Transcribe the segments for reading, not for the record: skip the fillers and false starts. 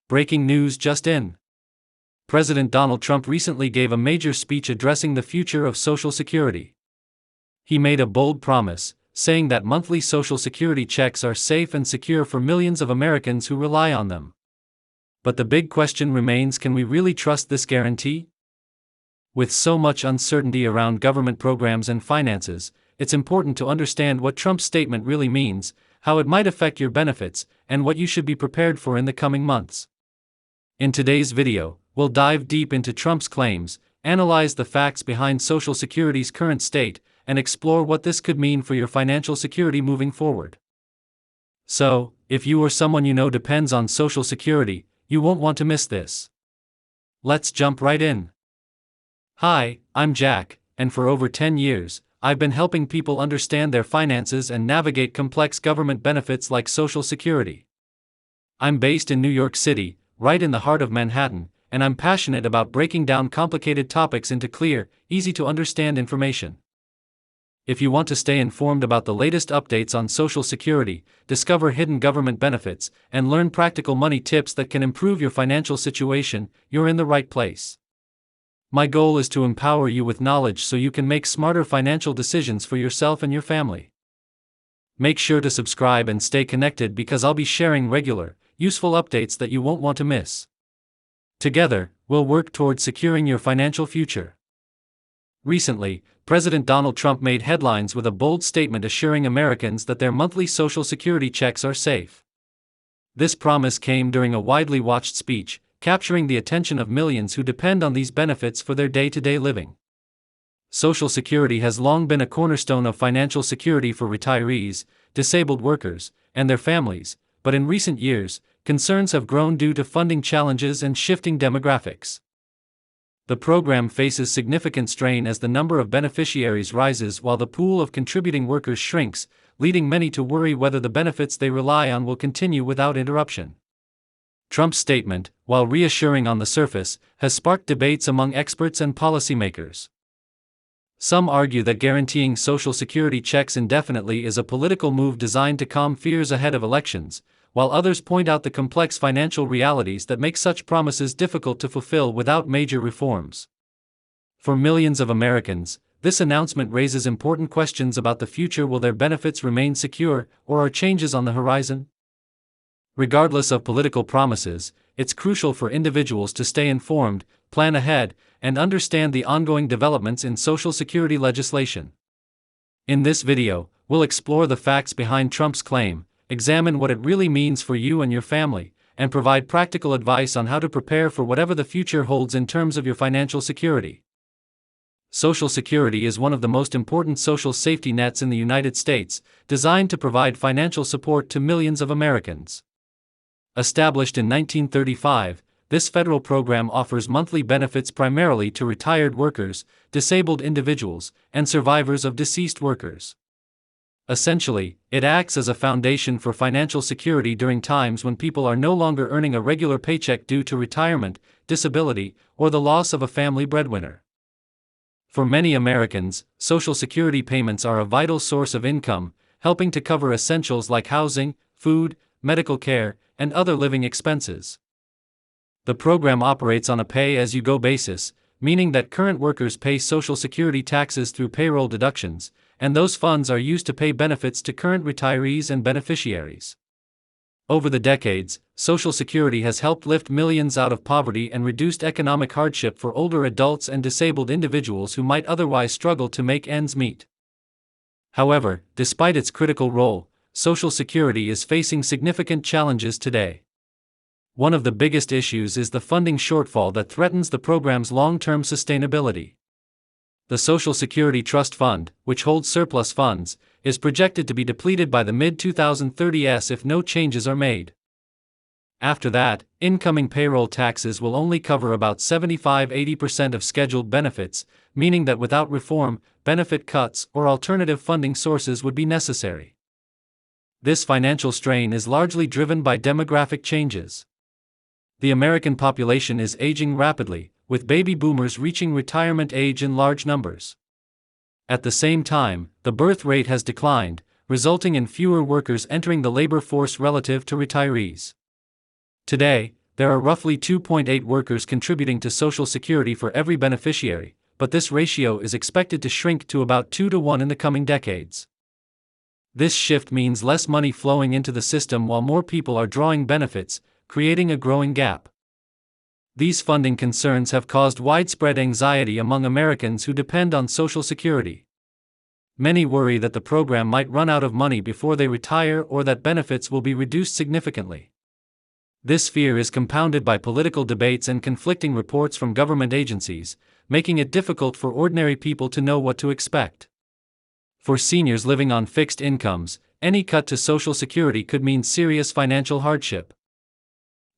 Breaking news just in. President Donald Trump recently gave a major speech addressing the future of Social Security. He made a bold promise, saying that monthly Social Security checks are safe and secure for millions of Americans who rely on them. But the big question remains, can we really trust this guarantee? With so much uncertainty around government programs and finances, it's important to understand what Trump's statement really means, how it might affect your benefits, and what you should be prepared for in the coming months. In today's video, we'll dive deep into Trump's claims, analyze the facts behind Social Security's current state, and explore what this could mean for your financial security moving forward. So, if you or someone you know depends on Social Security, you won't want to miss this. Let's jump right in. Hi, I'm Jack, and for over 10 years, I've been helping people understand their finances and navigate complex government benefits like Social Security. I'm based in New York City, right in the heart of Manhattan, and I'm passionate about breaking down complicated topics into clear, easy-to-understand information. If you want to stay informed about the latest updates on Social Security, discover hidden government benefits, and learn practical money tips that can improve your financial situation, you're in the right place. My goal is to empower you with knowledge so you can make smarter financial decisions for yourself and your family. Make sure to subscribe and stay connected because I'll be sharing regular, useful updates that you won't want to miss. Together, we'll work toward securing your financial future. Recently, President Donald Trump made headlines with a bold statement assuring Americans that their monthly Social Security checks are safe. This promise came during a widely watched speech, capturing the attention of millions who depend on these benefits for their day-to-day living. Social Security has long been a cornerstone of financial security for retirees, disabled workers, and their families, but in recent years, concerns have grown due to funding challenges and shifting demographics. The program faces significant strain as the number of beneficiaries rises while the pool of contributing workers shrinks, leading many to worry whether the benefits they rely on will continue without interruption. Trump's statement, while reassuring on the surface, has sparked debates among experts and policymakers. Some argue that guaranteeing Social Security checks indefinitely is a political move designed to calm fears ahead of elections, while others point out the complex financial realities that make such promises difficult to fulfill without major reforms. For millions of Americans, this announcement raises important questions about the future. Will their benefits remain secure, or are changes on the horizon? Regardless of political promises, it's crucial for individuals to stay informed, plan ahead, and understand the ongoing developments in Social Security legislation. In this video, we'll explore the facts behind Trump's claim, examine what it really means for you and your family, and provide practical advice on how to prepare for whatever the future holds in terms of your financial security. Social Security is one of the most important social safety nets in the United States, designed to provide financial support to millions of Americans. Established in 1935, this federal program offers monthly benefits primarily to retired workers, disabled individuals, and survivors of deceased workers. Essentially, it acts as a foundation for financial security during times when people are no longer earning a regular paycheck due to retirement, disability, or the loss of a family breadwinner. For many Americans, Social Security payments are a vital source of income, helping to cover essentials like housing, food, medical care, and other living expenses. The program operates on a pay-as-you-go basis, meaning that current workers pay Social Security taxes through payroll deductions, and those funds are used to pay benefits to current retirees and beneficiaries. Over the decades, Social Security has helped lift millions out of poverty and reduced economic hardship for older adults and disabled individuals who might otherwise struggle to make ends meet. However, despite its critical role, Social Security is facing significant challenges today. One of the biggest issues is the funding shortfall that threatens the program's long-term sustainability. The Social Security Trust Fund, which holds surplus funds, is projected to be depleted by the mid-2030s if no changes are made. After that, incoming payroll taxes will only cover about 75–80% of scheduled benefits, meaning that without reform, benefit cuts or alternative funding sources would be necessary. This financial strain is largely driven by demographic changes. The American population is aging rapidly, with baby boomers reaching retirement age in large numbers. At the same time, the birth rate has declined, resulting in fewer workers entering the labor force relative to retirees. Today, There are roughly 2.8 workers contributing to Social Security for every beneficiary, but this ratio is expected to shrink to about 2 to 1 in the coming decades. This shift means less money flowing into the system while more people are drawing benefits, creating a growing gap. These funding concerns have caused widespread anxiety among Americans who depend on Social Security. Many worry that the program might run out of money before they retire or that benefits will be reduced significantly. This fear is compounded by political debates and conflicting reports from government agencies, making it difficult for ordinary people to know what to expect. For seniors living on fixed incomes, any cut to Social Security could mean serious financial hardship.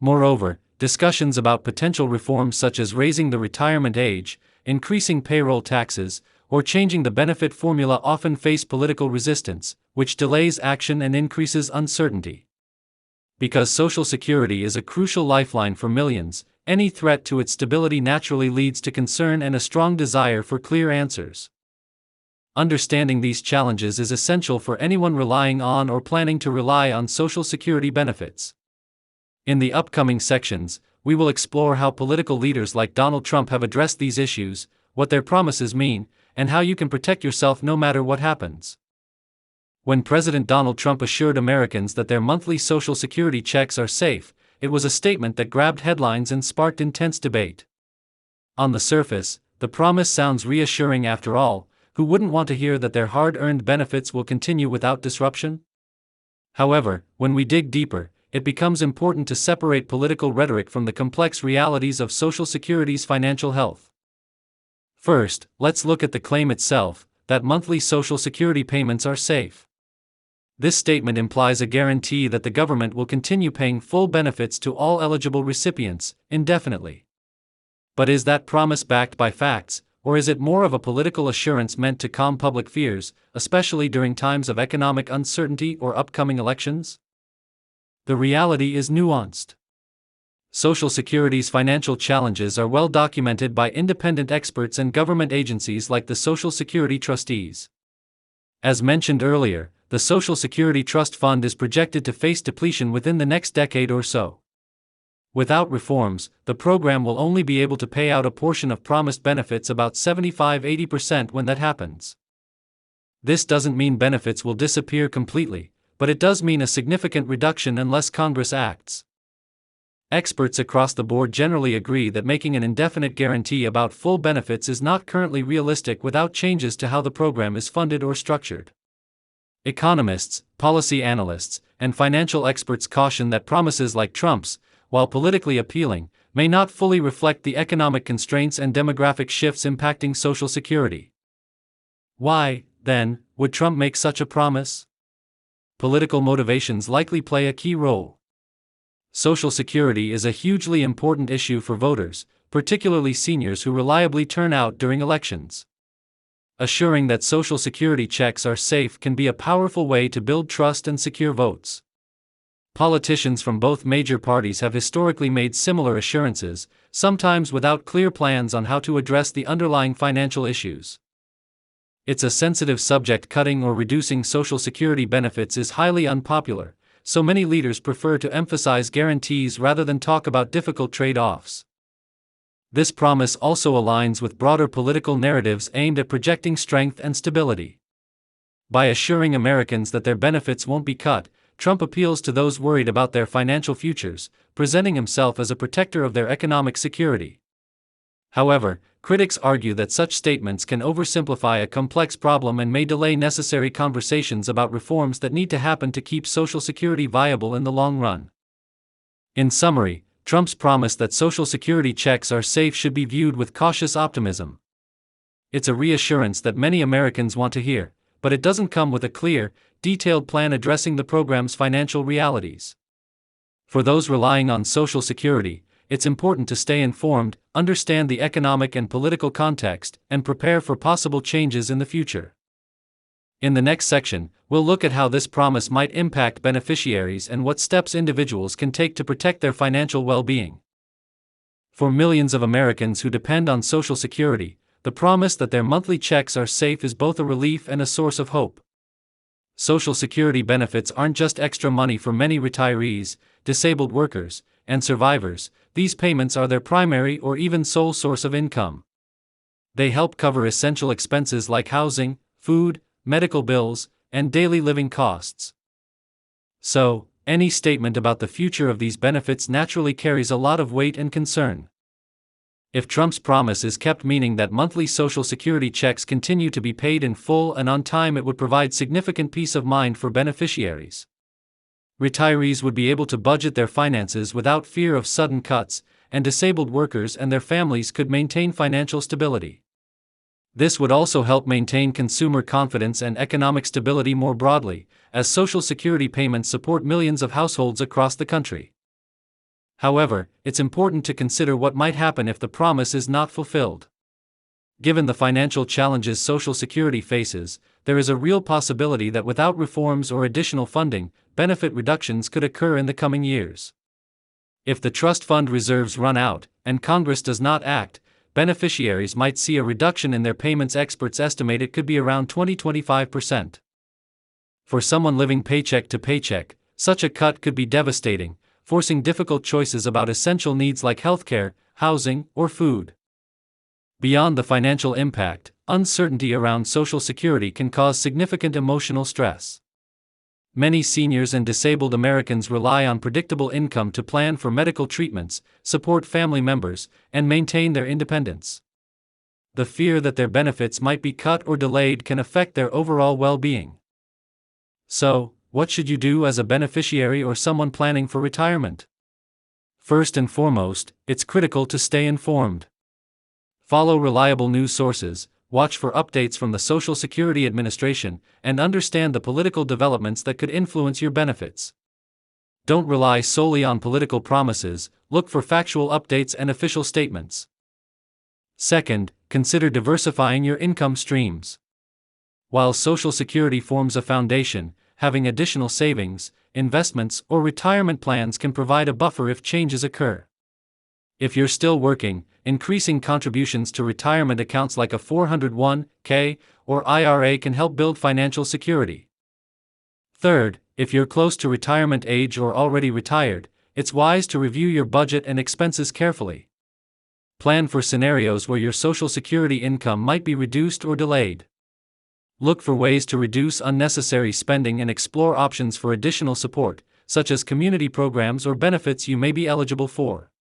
Moreover, discussions about potential reforms such as raising the retirement age, increasing payroll taxes, or changing the benefit formula often face political resistance, which delays action and increases uncertainty. Because Social Security is a crucial lifeline for millions, any threat to its stability naturally leads to concern and a strong desire for clear answers. Understanding these challenges is essential for anyone relying on or planning to rely on Social Security benefits. In the upcoming sections, we will explore how political leaders like Donald Trump have addressed these issues, what their promises mean, and how you can protect yourself no matter what happens. When President Donald Trump assured Americans that their monthly Social Security checks are safe, it was a statement that grabbed headlines and sparked intense debate. On the surface, the promise sounds reassuring after all. Who wouldn't want to hear that their hard-earned benefits will continue without disruption? However, when we dig deeper, it becomes important to separate political rhetoric from the complex realities of Social Security's financial health. First, let's look at the claim itself, that monthly Social Security payments are safe. This statement implies a guarantee that the government will continue paying full benefits to all eligible recipients, indefinitely. But is that promise backed by facts, or is it more of a political assurance meant to calm public fears, especially during times of economic uncertainty or upcoming elections? The reality is nuanced. Social Security's financial challenges are well documented by independent experts and government agencies like the Social Security trustees. As mentioned earlier, the Social Security Trust Fund is projected to face depletion within the next decade or so. Without reforms, the program will only be able to pay out a portion of promised benefits, about 75–80% when that happens. This doesn't mean benefits will disappear completely, but it does mean a significant reduction unless Congress acts. Experts across the board generally agree that making an indefinite guarantee about full benefits is not currently realistic without changes to how the program is funded or structured. Economists, policy analysts, and financial experts caution that promises like Trump's, while politically appealing, may not fully reflect the economic constraints and demographic shifts impacting Social Security. Why, then, would Trump make such a promise? Political motivations likely play a key role. Social Security is a hugely important issue for voters, particularly seniors who reliably turn out during elections. Assuring that Social Security checks are safe can be a powerful way to build trust and secure votes. Politicians from both major parties have historically made similar assurances, sometimes without clear plans on how to address the underlying financial issues. It's a sensitive subject. Cutting or reducing Social Security benefits is highly unpopular, so many leaders prefer to emphasize guarantees rather than talk about difficult trade-offs. This promise also aligns with broader political narratives aimed at projecting strength and stability. By assuring Americans that their benefits won't be cut, Trump appeals to those worried about their financial futures, presenting himself as a protector of their economic security. However, critics argue that such statements can oversimplify a complex problem and may delay necessary conversations about reforms that need to happen to keep Social Security viable in the long run. In summary, Trump's promise that Social Security checks are safe should be viewed with cautious optimism. It's a reassurance that many Americans want to hear, but it doesn't come with a clear, detailed plan addressing the program's financial realities. For those relying on Social Security, it's important to stay informed, understand the economic and political context, and prepare for possible changes in the future. In the next section, we'll look at how this promise might impact beneficiaries and what steps individuals can take to protect their financial well-being. For millions of Americans who depend on Social Security, the promise that their monthly checks are safe is both a relief and a source of hope. Social Security benefits aren't just extra money for many retirees, disabled workers, and survivors, these payments are their primary or even sole source of income. They help cover essential expenses like housing, food, medical bills, and daily living costs. So, any statement about the future of these benefits naturally carries a lot of weight and concern. If Trump's promise is kept, meaning that monthly Social Security checks continue to be paid in full and on time, it would provide significant peace of mind for beneficiaries. Retirees would be able to budget their finances without fear of sudden cuts, and disabled workers and their families could maintain financial stability. This would also help maintain consumer confidence and economic stability more broadly, as Social Security payments support millions of households across the country. However, it's important to consider what might happen if the promise is not fulfilled. Given the financial challenges Social Security faces, there is a real possibility that without reforms or additional funding, benefit reductions could occur in the coming years. If the trust fund reserves run out, and Congress does not act, beneficiaries might see a reduction in their payments. Experts estimate it could be around 20–25%. For someone living paycheck to paycheck, such a cut could be devastating, forcing difficult choices about essential needs like healthcare, housing, or food. Beyond the financial impact, uncertainty around Social Security can cause significant emotional stress. Many seniors and disabled Americans rely on predictable income to plan for medical treatments, support family members, and maintain their independence. The fear that their benefits might be cut or delayed can affect their overall well-being. So, what should you do as a beneficiary or someone planning for retirement? First and foremost, it's critical to stay informed. Follow reliable news sources, watch for updates from the Social Security Administration, and understand the political developments that could influence your benefits. Don't rely solely on political promises, look for factual updates and official statements. Second, consider diversifying your income streams. While Social Security forms a foundation, having additional savings, investments, or retirement plans can provide a buffer if changes occur. If you're still working, increasing contributions to retirement accounts like a 401(k) or IRA can help build financial security. Third, if you're close to retirement age or already retired, it's wise to review your budget and expenses carefully. Plan for scenarios where your Social Security income might be reduced or delayed. Look for ways to reduce unnecessary spending and explore options for additional support, such as community programs or benefits you may be eligible for.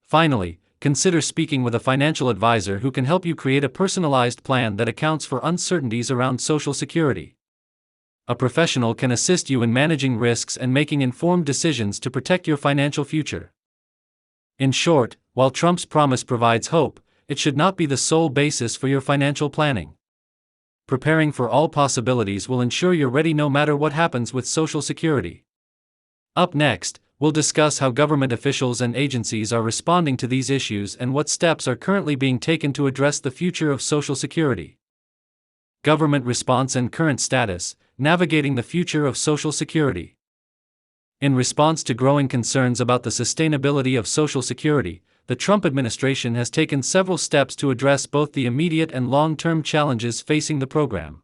Finally, consider speaking with a financial advisor who can help you create a personalized plan that accounts for uncertainties around Social Security. A professional can assist you in managing risks and making informed decisions to protect your financial future. In short, while Trump's promise provides hope, it should not be the sole basis for your financial planning. Preparing for all possibilities will ensure you're ready no matter what happens with Social Security. Up next, we'll discuss how government officials and agencies are responding to these issues and what steps are currently being taken to address the future of Social Security. Government response and current status, navigating the future of Social Security. In response to growing concerns about the sustainability of Social Security, the Trump administration has taken several steps to address both the immediate and long-term challenges facing the program.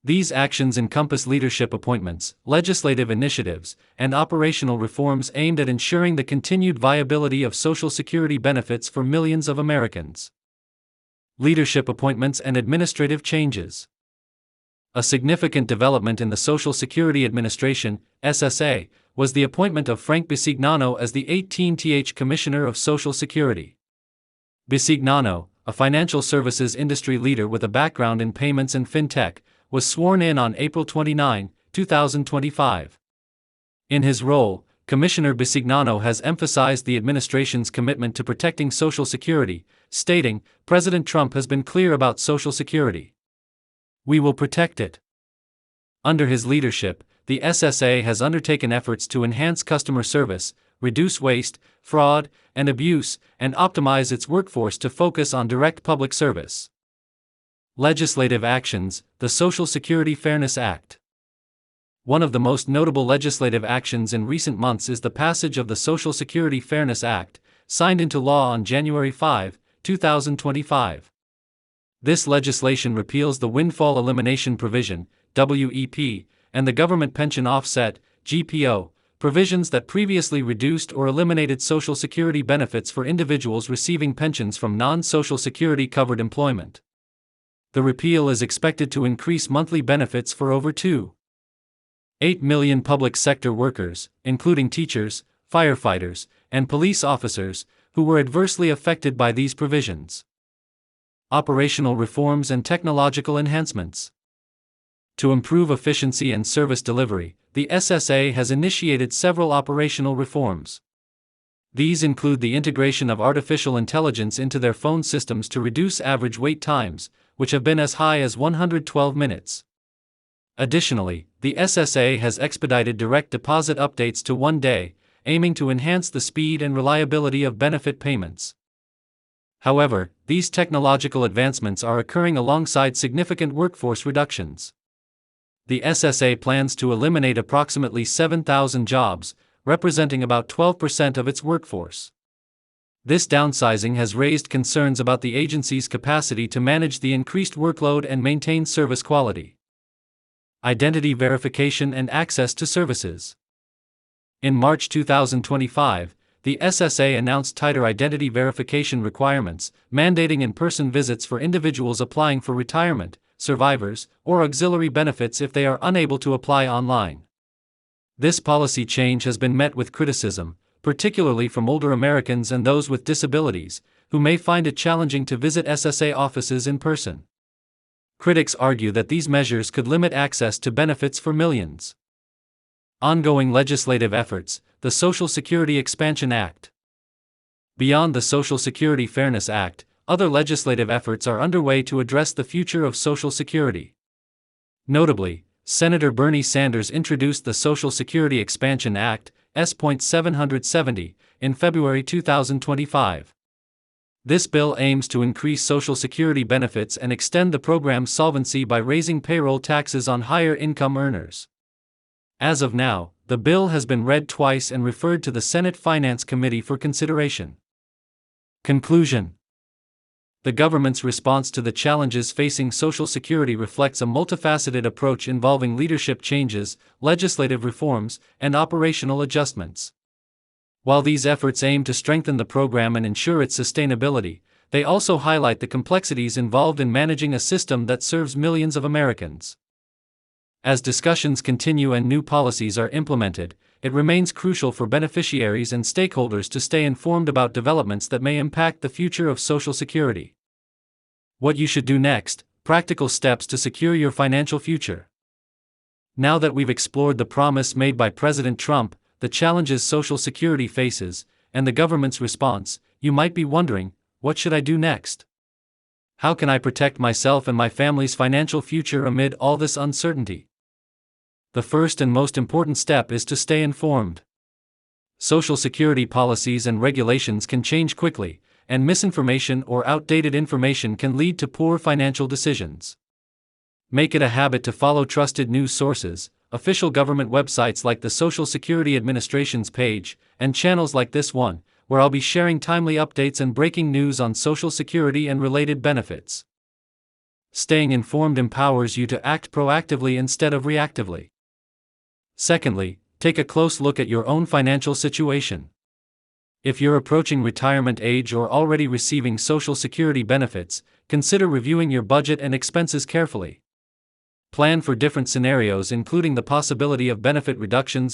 These actions encompass leadership appointments, legislative initiatives, and operational reforms aimed at ensuring the continued viability of Social Security benefits for millions of Americans. Leadership appointments and administrative changes. A significant development in the Social Security Administration, SSA, was the appointment of Frank Bisignano as the 18th Commissioner of Social Security. Bisignano, a financial services industry leader with a background in payments and fintech, was sworn in on April 29, 2025. In his role, Commissioner Bisignano has emphasized the administration's commitment to protecting Social Security, stating, "President Trump has been clear about Social Security. We will protect it." Under his leadership, the SSA has undertaken efforts to enhance customer service, reduce waste, fraud, and abuse, and optimize its workforce to focus on direct public service. Legislative actions. The Social Security Fairness Act. One of the most notable legislative actions in recent months is the passage of the Social Security Fairness Act, signed into law on January 5, 2025. This legislation repeals the Windfall Elimination Provision, WEP, and the Government Pension Offset, GPO, provisions that previously reduced or eliminated Social Security benefits for individuals receiving pensions from non-Social Security covered employment. The repeal is expected to increase monthly benefits for over 2.8 million public sector workers, including teachers, firefighters, and police officers, who were adversely affected by these provisions. Operational reforms and technological enhancements. To improve efficiency and service delivery, the SSA has initiated several operational reforms. These include the integration of artificial intelligence into their phone systems to reduce average wait times, which have been as high as 112 minutes. Additionally, the SSA has expedited direct deposit updates to 1 day, aiming to enhance the speed and reliability of benefit payments. However, these technological advancements are occurring alongside significant workforce reductions. The SSA plans to eliminate approximately 7,000 jobs, representing about 12% of its workforce. This downsizing has raised concerns about the agency's capacity to manage the increased workload and maintain service quality. Identity verification and access to services. In March 2025, the SSA announced tighter identity verification requirements, mandating in-person visits for individuals applying for retirement, survivors, or auxiliary benefits if they are unable to apply online. This policy change has been met with criticism, particularly from older Americans and those with disabilities, who may find it challenging to visit SSA offices in person. Critics argue that these measures could limit access to benefits for millions. Ongoing legislative efforts. The Social Security Expansion Act. Beyond the Social Security Fairness Act, other legislative efforts are underway to address the future of Social Security. Notably, Senator Bernie Sanders introduced the Social Security Expansion Act, S.770, in February 2025. This bill aims to increase Social Security benefits and extend the program's solvency by raising payroll taxes on higher income earners. As of now, the bill has been read twice and referred to the Senate Finance Committee for consideration. Conclusion. The government's response to the challenges facing Social Security reflects a multifaceted approach involving leadership changes, legislative reforms, and operational adjustments. While these efforts aim to strengthen the program and ensure its sustainability, they also highlight the complexities involved in managing a system that serves millions of Americans. As discussions continue and new policies are implemented, it remains crucial for beneficiaries and stakeholders to stay informed about developments that may impact the future of Social Security. What you should do next: practical steps to secure your financial future. Now that we've explored the promise made by President Trump, the challenges Social Security faces, and the government's response, you might be wondering, what should I do next? How can I protect myself and my family's financial future amid all this uncertainty? The first and most important step is to stay informed. Social Security policies and regulations can change quickly, and misinformation or outdated information can lead to poor financial decisions. Make it a habit to follow trusted news sources, official government websites like the Social Security Administration's page, and channels like this one, where I'll be sharing timely updates and breaking news on Social Security and related benefits. Staying informed empowers you to act proactively instead of reactively. Secondly, take a close look at your own financial situation. If you're approaching retirement age or already receiving Social Security benefits, consider reviewing your budget and expenses carefully. Plan for different scenarios, including the possibility of benefit reductions or